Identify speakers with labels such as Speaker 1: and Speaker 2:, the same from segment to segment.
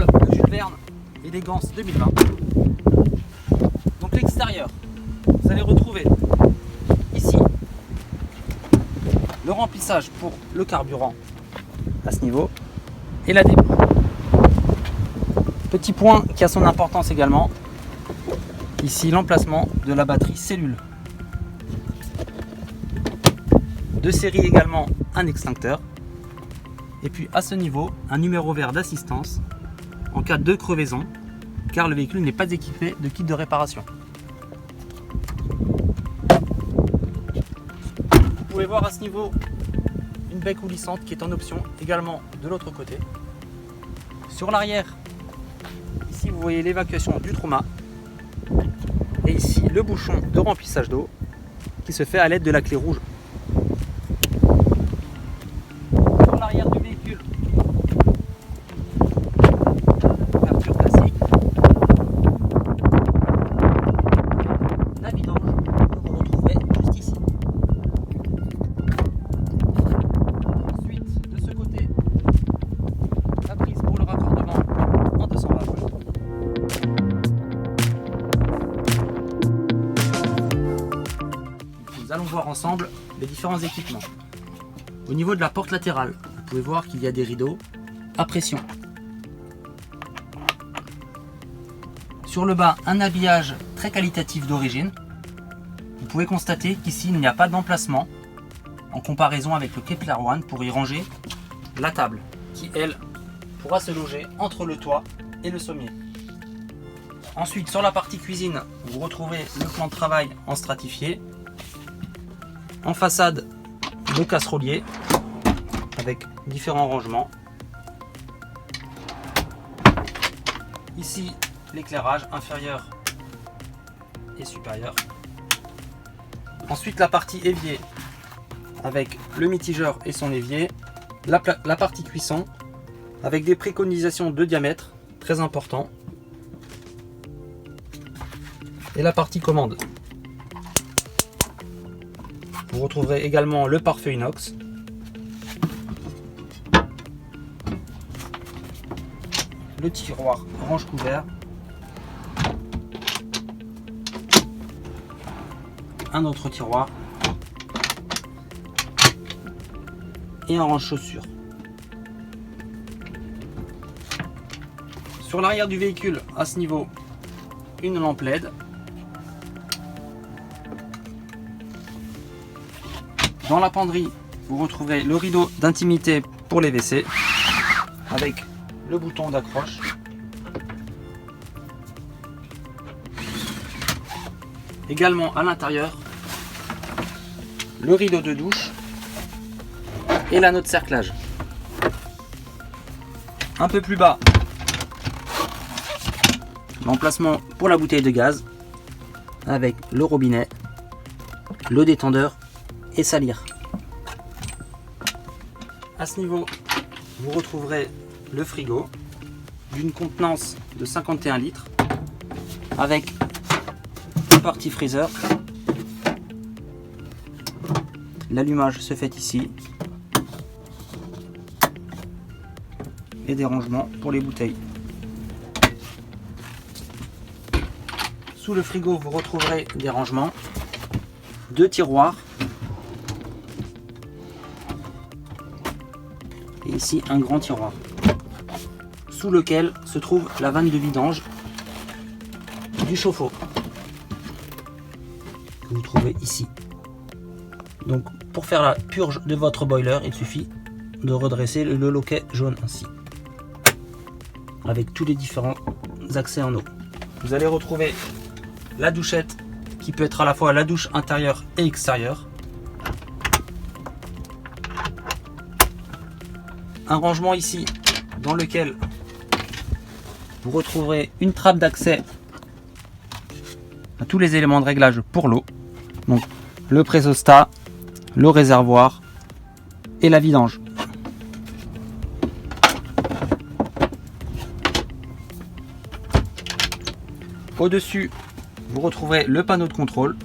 Speaker 1: ensemble le Jules Verne Élégance 2020. Donc l'extérieur, vous allez retrouver ici le remplissage pour le carburant à ce niveau et la débouche. Petit point qui a son importance également, ici l'emplacement de la batterie cellule. De série également un extincteur. Et puis à ce niveau, un numéro vert d'assistance en cas de crevaison, car le véhicule n'est pas équipé de kit de réparation. Vous pouvez voir à ce niveau une baie coulissante qui est en option également de l'autre côté. Sur l'arrière, ici vous voyez l'évacuation du trauma. Et ici le bouchon de remplissage d'eau qui se fait à l'aide de la clé rouge. Sur l'arrière du véhicule, ouverture classique. La vidange que vous retrouverez juste ici. Ensuite, de ce côté, la prise pour le raccordement en 220 volts. Nous allons voir ensemble les différents équipements. Au niveau de la porte latérale, vous pouvez voir qu'il y a des rideaux à pression. Sur le bas, un habillage très qualitatif d'origine. Vous pouvez constater qu'ici, il n'y a pas d'emplacement en comparaison avec le Kepler One pour y ranger la table qui, elle, pourra se loger entre le toit et le sommier. Ensuite, sur la partie cuisine, vous retrouvez le plan de travail en stratifié. En façade, le casserolier avec différents rangements. Ici, l'éclairage inférieur et supérieur. Ensuite, la partie évier avec le mitigeur et son évier. La partie cuisson avec des préconisations de diamètre très important. Et la partie commande. Vous retrouverez également le pare-feu inox. Le tiroir range couvert. Un autre tiroir. Et un range chaussures. Sur l'arrière du véhicule, à ce niveau, une lampe LED. Dans la penderie, vous retrouverez le rideau d'intimité pour les WC avec le bouton d'accroche. Également à l'intérieur, le rideau de douche et l'anneau de cerclage. Un peu plus bas, l'emplacement pour la bouteille de gaz avec le robinet, le détendeur et salir. À ce niveau, vous retrouverez le frigo d'une contenance de 51 litres avec une partie freezer. L'allumage se fait ici et des rangements pour les bouteilles. Sous le frigo, vous retrouverez des rangements, deux tiroirs. Et ici un grand tiroir sous lequel se trouve la vanne de vidange du chauffe-eau que vous trouvez ici. Donc pour faire la purge de votre boiler, il suffit de redresser le loquet jaune ainsi avec tous les différents accès en eau. Vous allez retrouver la douchette qui peut être à la fois la douche intérieure et extérieure. Un rangement ici dans lequel vous retrouverez une trappe d'accès à tous les éléments de réglage pour l'eau. Donc le présostat, le réservoir et la vidange. Au-dessus, vous retrouverez le panneau de contrôle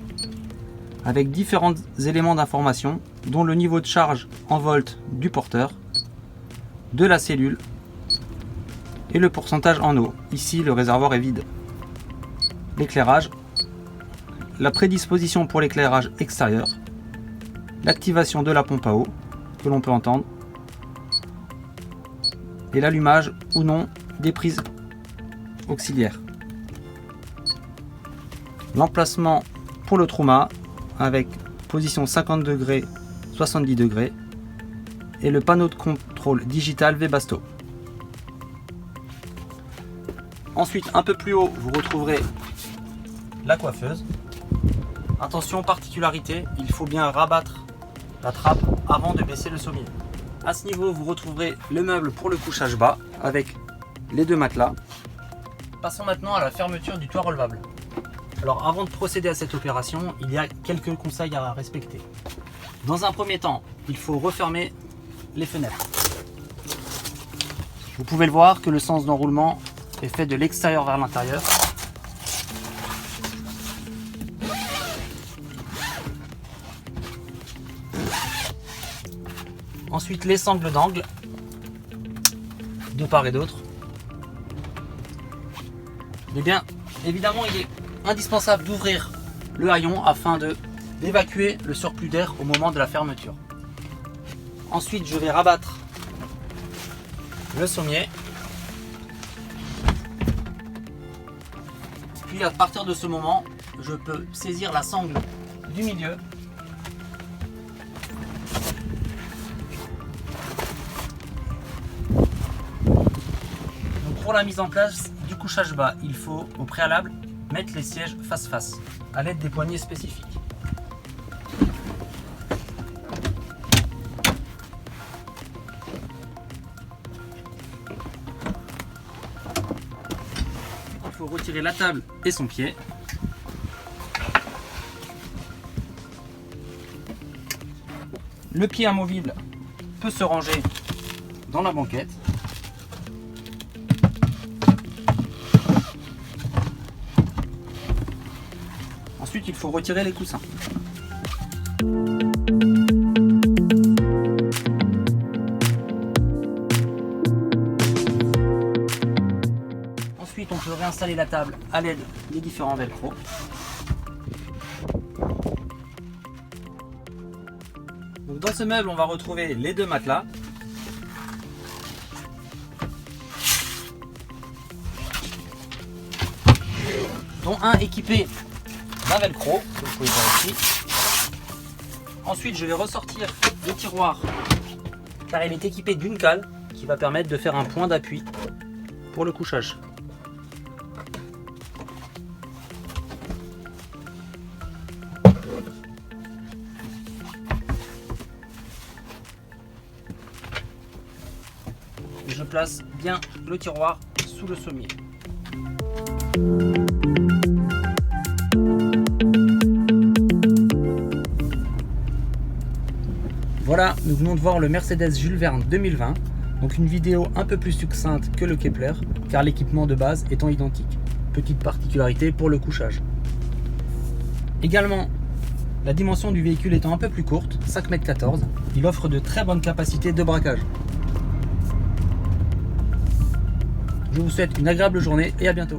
Speaker 1: avec différents éléments d'information dont le niveau de charge en volts du porteur, de la cellule et le pourcentage en eau. Ici, le réservoir est vide. L'éclairage, la prédisposition pour l'éclairage extérieur, l'activation de la pompe à eau que l'on peut entendre et l'allumage ou non des prises auxiliaires. L'emplacement pour le trou-mât avec position 50 degrés, 70 degrés et le panneau de contrôle digital Webasto. Ensuite, un peu plus haut, vous retrouverez la coiffeuse. Attention, particularité, il faut bien rabattre la trappe avant de baisser le sommier. À ce niveau, vous retrouverez le meuble pour le couchage bas avec les deux matelas. Passons maintenant à la fermeture du toit relevable. Alors avant de procéder à cette opération, il y a quelques conseils à respecter. Dans un premier temps, il faut refermer les fenêtres. Vous pouvez le voir que le sens d'enroulement est fait de l'extérieur vers l'intérieur. Ensuite, les sangles d'angle, de part et d'autre. Eh bien, évidemment, il est indispensable d'ouvrir le haillon afin d'évacuer le surplus d'air au moment de la fermeture. Ensuite, je vais rabattre le sommier. Puis à partir de ce moment, je peux saisir la sangle du milieu. Donc pour la mise en place du couchage bas, il faut au préalable mettre les sièges face-face à l'aide des poignées spécifiques. Il faut retirer la table et son pied. Le pied amovible peut se ranger dans la banquette. Ensuite, il faut retirer les coussins. Ensuite, on peut réinstaller la table à l'aide des différents velcro. Donc dans ce meuble, on va retrouver les deux matelas. Dont un équipé d'un velcro, que vous pouvez voir ici. Ensuite, je vais ressortir le tiroir car il est équipé d'une cale qui va permettre de faire un point d'appui pour le couchage. Et je place bien le tiroir sous le sommier. Voilà, nous venons de voir le Mercedes Jules Verne 2020, donc une vidéo un peu plus succincte que le Kepler, car l'équipement de base étant identique. Petite particularité pour le couchage. Également, la dimension du véhicule étant un peu plus courte, 5,14 m, il offre de très bonnes capacités de braquage. Je vous souhaite une agréable journée et à bientôt.